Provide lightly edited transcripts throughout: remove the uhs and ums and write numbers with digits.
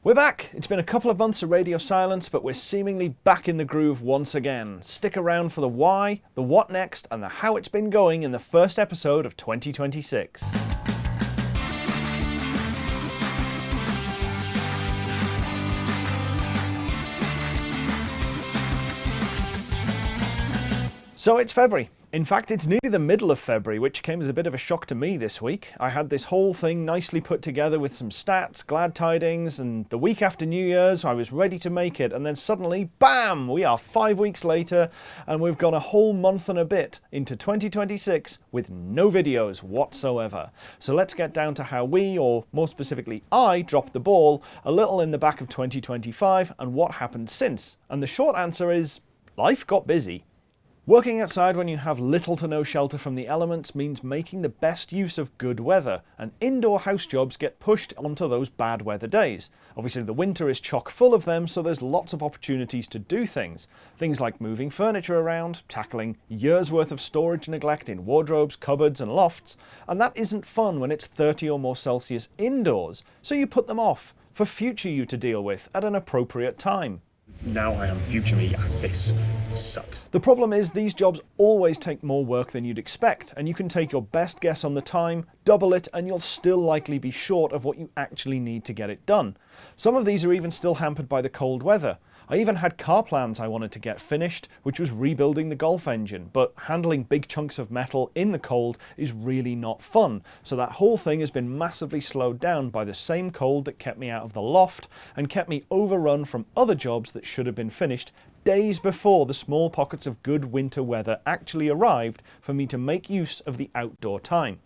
We're back! It's been a couple of months of radio silence, but we're seemingly back in the groove once again. Stick around for the why, the what next, and the how it's been going in the first episode of 2026. So it's February. In fact, it's nearly the middle of February, which came as a bit of a shock to me this week. I had this whole thing nicely put together with some stats, glad tidings, and the week after New Year's, I was ready to make it, and then suddenly, bam! We are 5 weeks later, and we've gone a whole month and a bit into 2026 with no videos whatsoever. So let's get down to how we, or more specifically I, dropped the ball a little in the back of 2025 and what happened since. And the short answer is, life got busy. Working outside when you have little to no shelter from the elements means making the best use of good weather, and indoor house jobs get pushed onto those bad weather days. Obviously the winter is chock full of them, so there's lots of opportunities to do things. Things like moving furniture around, tackling years worth of storage neglect in wardrobes, cupboards and lofts, and that isn't fun when it's 30 or more Celsius indoors, so you put them off for future you to deal with at an appropriate time. Now I am future me, and this sucks. The problem is these jobs always take more work than you'd expect, and you can take your best guess on the time, double it, and you'll still likely be short of what you actually need to get it done. Some of these are even still hampered by the cold weather. I even had car plans I wanted to get finished, which was rebuilding the Golf engine, but handling big chunks of metal in the cold is really not fun, so that whole thing has been massively slowed down by the same cold that kept me out of the loft and kept me overrun from other jobs that should have been finished days before the small pockets of good winter weather actually arrived for me to make use of the outdoor time.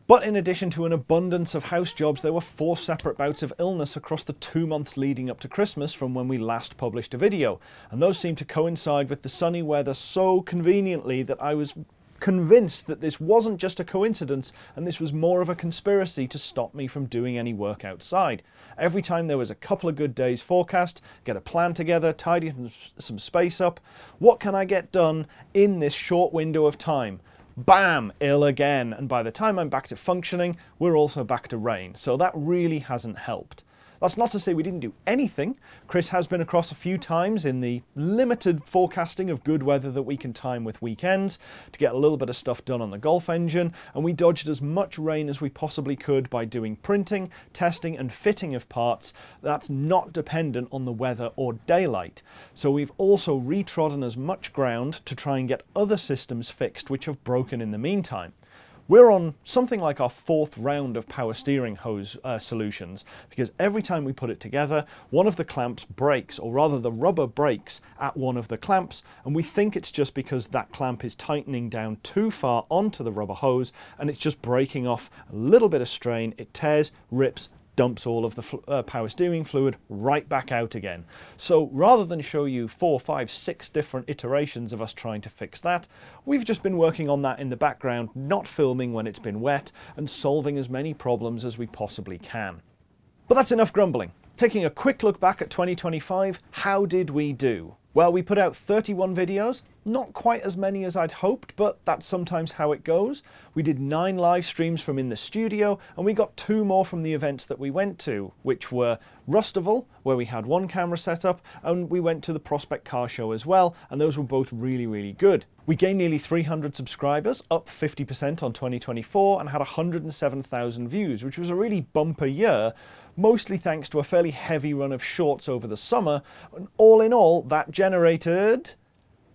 But in addition to an abundance of house jobs, there were 4 separate bouts of illness across the 2 months leading up to Christmas from when we last published a video, and those seemed to coincide with the sunny weather so conveniently that I was convinced that this wasn't just a coincidence and this was more of a conspiracy to stop me from doing any work outside. Every time there was a couple of good days forecast, get a plan together, tidy some space up, what can I get done in this short window of time? Bam! Ill again, and by the time I'm back to functioning, we're also back to rain, so that really hasn't helped. That's not to say we didn't do anything. Chris has been across a few times in the limited forecasting of good weather that we can time with weekends to get a little bit of stuff done on the Golf engine, and we dodged as much rain as we possibly could by doing printing, testing and fitting of parts that's not dependent on the weather or daylight. So we've also retrodden as much ground to try and get other systems fixed which have broken in the meantime. We're on something like our 4th round of power steering hose solutions, because every time we put it together, one of the clamps breaks, or rather the rubber breaks at one of the clamps, and we think it's just because that clamp is tightening down too far onto the rubber hose and it's just breaking off a little bit of strain. It tears, rips, dumps all of the power steering fluid right back out again. So rather than show you 4, 5, 6 different iterations of us trying to fix that, we've just been working on that in the background, not filming when it's been wet, and solving as many problems as we possibly can. But that's enough grumbling. Taking a quick look back at 2025, how did we do? Well, we put out 31 videos, not quite as many as I'd hoped, but that's sometimes how it goes. We did 9 live streams from in the studio, and we got 2 more from the events that we went to, which were Rustival, where we had 1 camera set up, and we went to the Prospect Car Show as well, and those were both really, really good. We gained nearly 300 subscribers, up 50% on 2024, and had 107,000 views, which was a really bumper year, mostly thanks to a fairly heavy run of shorts over the summer, and all in all, that generated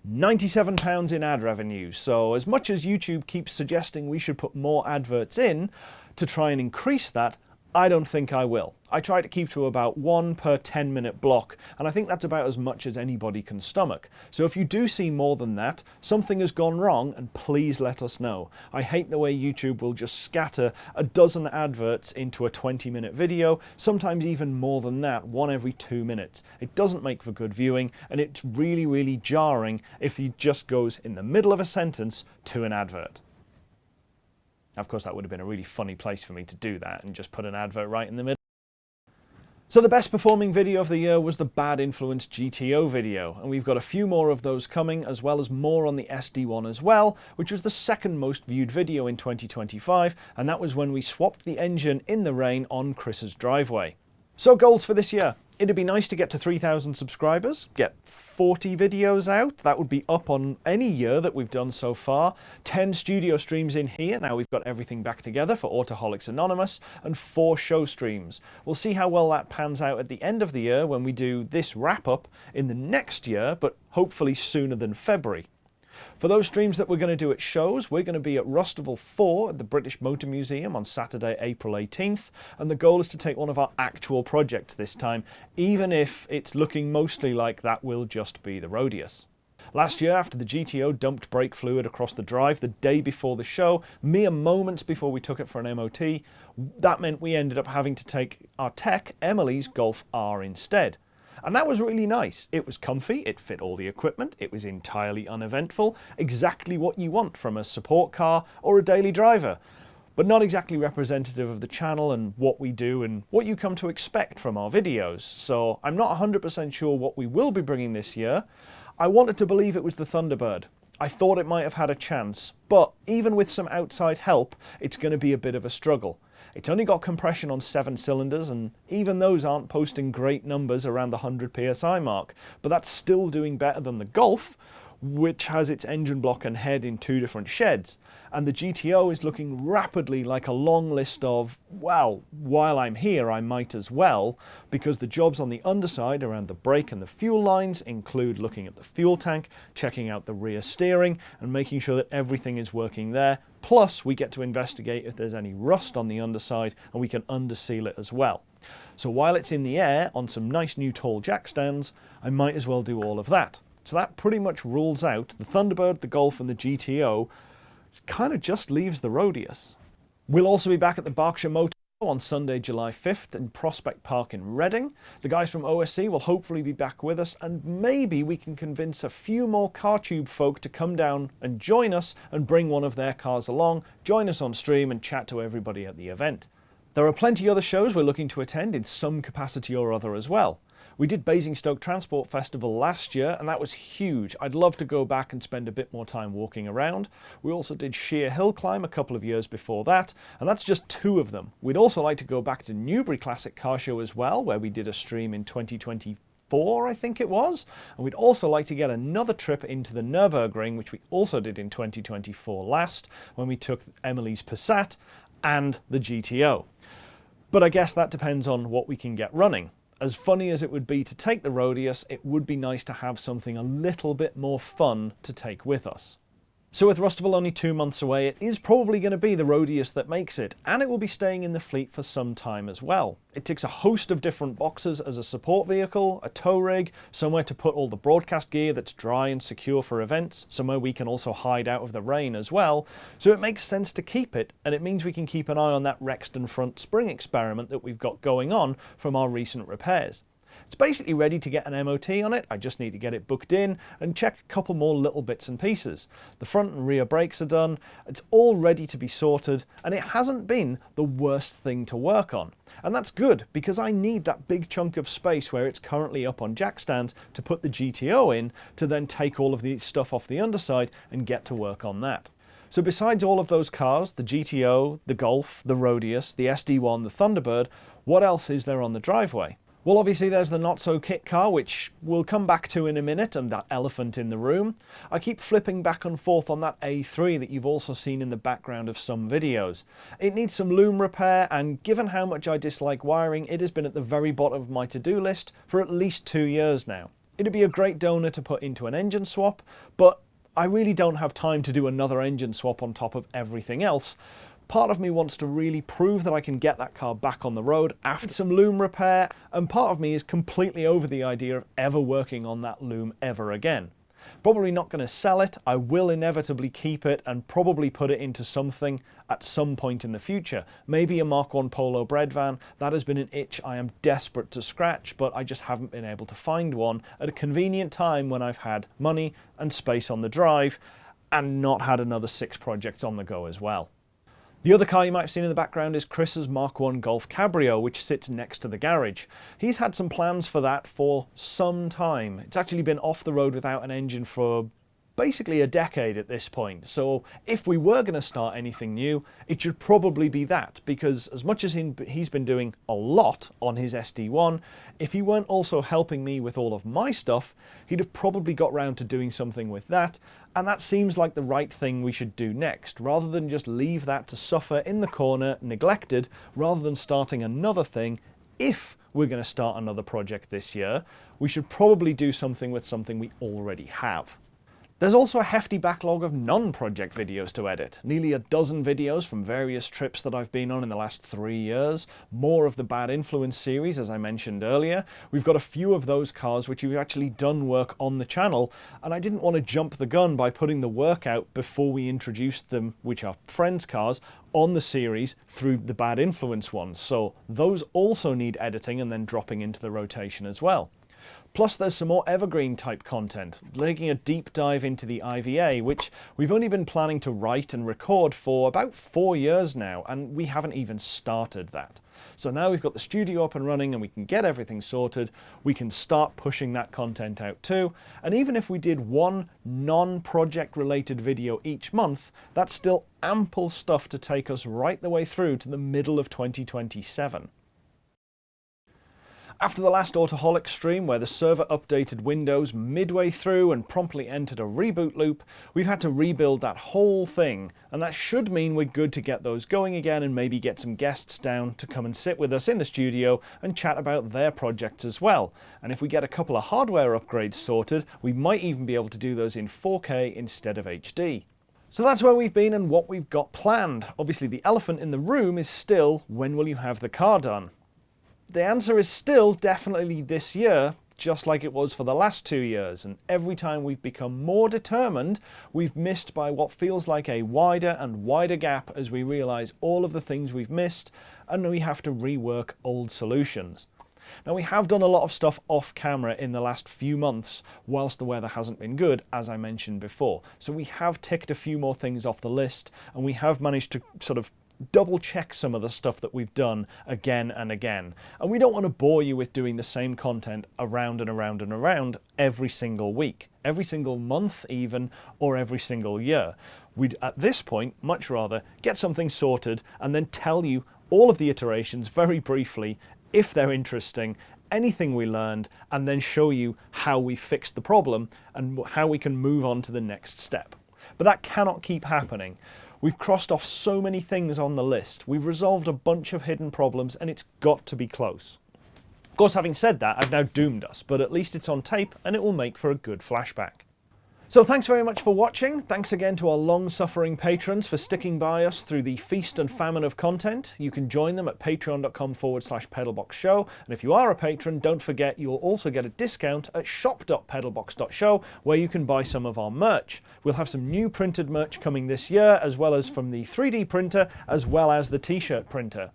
£97 in ad revenue. So as much as YouTube keeps suggesting we should put more adverts in to try and increase that, I don't think I will. I try to keep to about 1 per 10-minute block, and I think that's about as much as anybody can stomach. So if you do see more than that, something has gone wrong, and please let us know. I hate the way YouTube will just scatter a dozen adverts into a 20-minute video, sometimes even more than that, 1 every 2 minutes. It doesn't make for good viewing, and it's really, really jarring if it just goes in the middle of a sentence to an advert. Of course, that would have been a really funny place for me to do that and just put an advert right in the middle. So the best performing video of the year was the Bad Influence GTO video, and we've got a few more of those coming, as well as more on the SD1 as well, which was the 2nd most viewed video in 2025, and that was when we swapped the engine in the rain on Chris's driveway. So goals for this year. It'd be nice to get to 3,000 subscribers, get 40 videos out. That would be up on any year that we've done so far. 10 studio streams in here, now we've got everything back together for Autoholics Anonymous, and 4 show streams. We'll see how well that pans out at the end of the year when we do this wrap-up in the next year, but hopefully sooner than February. For those streams that we're going to do at shows, we're going to be at Rustival 4 at the British Motor Museum on Saturday, April 18th, and the goal is to take one of our actual projects this time, even if it's looking mostly like that will just be the Rodius. Last year, after the GTO dumped brake fluid across the drive the day before the show, mere moments before we took it for an MOT, that meant we ended up having to take our tech, Emily's Golf R, instead. And that was really nice. It was comfy, it fit all the equipment, it was entirely uneventful, exactly what you want from a support car or a daily driver, but not exactly representative of the channel and what we do and what you come to expect from our videos. So I'm not 100% sure what we will be bringing this year. I wanted to believe it was the Thunderbird. I thought it might have had a chance, but even with some outside help, it's going to be a bit of a struggle. It's only got compression on 7 cylinders, and even those aren't posting great numbers around the 100 psi mark, but that's still doing better than the Golf, which has its engine block and head in 2 different sheds. And the GTO is looking rapidly like a long list of, well, while I'm here I might as well, because the jobs on the underside around the brake and the fuel lines include looking at the fuel tank, checking out the rear steering, and making sure that everything is working there. Plus, we get to investigate if there's any rust on the underside, and we can underseal it as well. So while it's in the air on some nice new tall jack stands, I might as well do all of that. So that pretty much rules out the Thunderbird, the Golf and the GTO. Kind of just leaves the Rodius. We'll also be back at the Berkshire Metals on Sunday, July 5th in Prospect Park in Reading. The guys from OSC will hopefully be back with us, and maybe we can convince a few more CarTube folk to come down and join us and bring one of their cars along, join us on stream and chat to everybody at the event. There are plenty other shows we're looking to attend in some capacity or other as well. We did Basingstoke Transport Festival last year, and that was huge. I'd love to go back and spend a bit more time walking around. We also did Sheer Hill Climb a couple of years before that, and that's just 2 of them. We'd also like to go back to Newbury Classic Car Show as well, where we did a stream in 2024, I think it was. And we'd also like to get another trip into the Nürburgring, which we also did in 2024 last, when we took Emily's Passat and the GTO. But I guess that depends on what we can get running. As funny as it would be to take the Rodius, it would be nice to have something a little bit more fun to take with us. So with Rustival only 2 months away, it is probably going to be the Rodius that makes it, and it will be staying in the fleet for some time as well. It ticks a host of different boxes as a support vehicle, a tow rig, somewhere to put all the broadcast gear that's dry and secure for events, somewhere we can also hide out of the rain as well, so it makes sense to keep it, and it means we can keep an eye on that Rexton front spring experiment that we've got going on from our recent repairs. It's basically ready to get an MOT on it. I just need to get it booked in and check a couple more little bits and pieces. The front and rear brakes are done, it's all ready to be sorted, and it hasn't been the worst thing to work on. And that's good, because I need that big chunk of space where it's currently up on jack stands to put the GTO in, to then take all of the stuff off the underside and get to work on that. So besides all of those cars, the GTO, the Golf, the Rodius, the SD1, the Thunderbird, what else is there on the driveway? Well, obviously there's the not-so-kit car, which we'll come back to in a minute, and that elephant in the room. I keep flipping back and forth on that A3 that you've also seen in the background of some videos. It needs some loom repair, and given how much I dislike wiring, it has been at the very bottom of my to-do list for at least 2 years now. It'd be a great donor to put into an engine swap, but I really don't have time to do another engine swap on top of everything else. Part of me wants to really prove that I can get that car back on the road after some loom repair, and part of me is completely over the idea of ever working on that loom ever again. Probably not going to sell it. I will inevitably keep it and probably put it into something at some point in the future. Maybe a Mark 1 Polo bread van. That has been an itch I am desperate to scratch, but I just haven't been able to find one at a convenient time when I've had money and space on the drive and not had another 6 projects on the go as well. The other car you might have seen in the background is Chris's Mark 1 Golf Cabrio, which sits next to the garage. He's had some plans for that for some time. It's actually been off the road without an engine for basically a decade at this point. So if we were going to start anything new, it should probably be that, because as much as he's been doing a lot on his SD1, if he weren't also helping me with all of my stuff, he'd have probably got round to doing something with that, and that seems like the right thing we should do next, rather than just leave that to suffer in the corner, neglected, rather than starting another thing. If we're going to start another project this year, we should probably do something with something we already have. There's also a hefty backlog of non-project videos to edit. Nearly a dozen videos from various trips that I've been on in the last 3 years. More of the Bad Influence series, as I mentioned earlier. We've got a few of those cars which we've actually done work on the channel, and I didn't want to jump the gun by putting the work out before we introduced them, which are friends' cars, on the series through the Bad Influence ones. So those also need editing and then dropping into the rotation as well. Plus there's some more evergreen type content, taking a deep dive into the IVA, which we've only been planning to write and record for about 4 years now, and we haven't even started that. So now we've got the studio up and running and we can get everything sorted, we can start pushing that content out too, and even if we did one non-project related video each month, that's still ample stuff to take us right the way through to the middle of 2027. After the last Autoholic stream, where the server updated Windows midway through and promptly entered a reboot loop, we've had to rebuild that whole thing, and that should mean we're good to get those going again and maybe get some guests down to come and sit with us in the studio and chat about their projects as well. And if we get a couple of hardware upgrades sorted, we might even be able to do those in 4K instead of HD. So that's where we've been and what we've got planned. Obviously the elephant in the room is still, when will you have the car done? The answer is still definitely this year, just like it was for the last 2 years, and every time we've become more determined, we've missed by what feels like a wider and wider gap as we realise all of the things we've missed, and we have to rework old solutions. Now we have done a lot of stuff off camera in the last few months, whilst the weather hasn't been good, as I mentioned before. So we have ticked a few more things off the list, and we have managed to sort of double check some of the stuff that we've done again and again. And we don't want to bore you with doing the same content around and around and around every single week, every single month even, or every single year. We'd at this point much rather get something sorted and then tell you all of the iterations very briefly, if they're interesting, anything we learned, and then show you how we fixed the problem and how we can move on to the next step. But that cannot keep happening. We've crossed off so many things on the list. We've resolved a bunch of hidden problems, and it's got to be close. Of course, having said that, I've now doomed us, but at least it's on tape and it will make for a good flashback. So thanks very much for watching. Thanks again to our long-suffering patrons for sticking by us through the feast and famine of content. You can join them at patreon.com/PedalBox show. And if you are a patron, don't forget you'll also get a discount at shop.pedalbox.show, where you can buy some of our merch. We'll have some new printed merch coming this year, as well as from the 3D printer, as well as the t-shirt printer.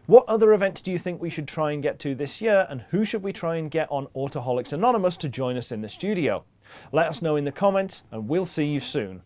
What other events do you think we should try and get to this year, and who should we try and get on Autoholics Anonymous to join us in the studio? Let us know in the comments, and we'll see you soon.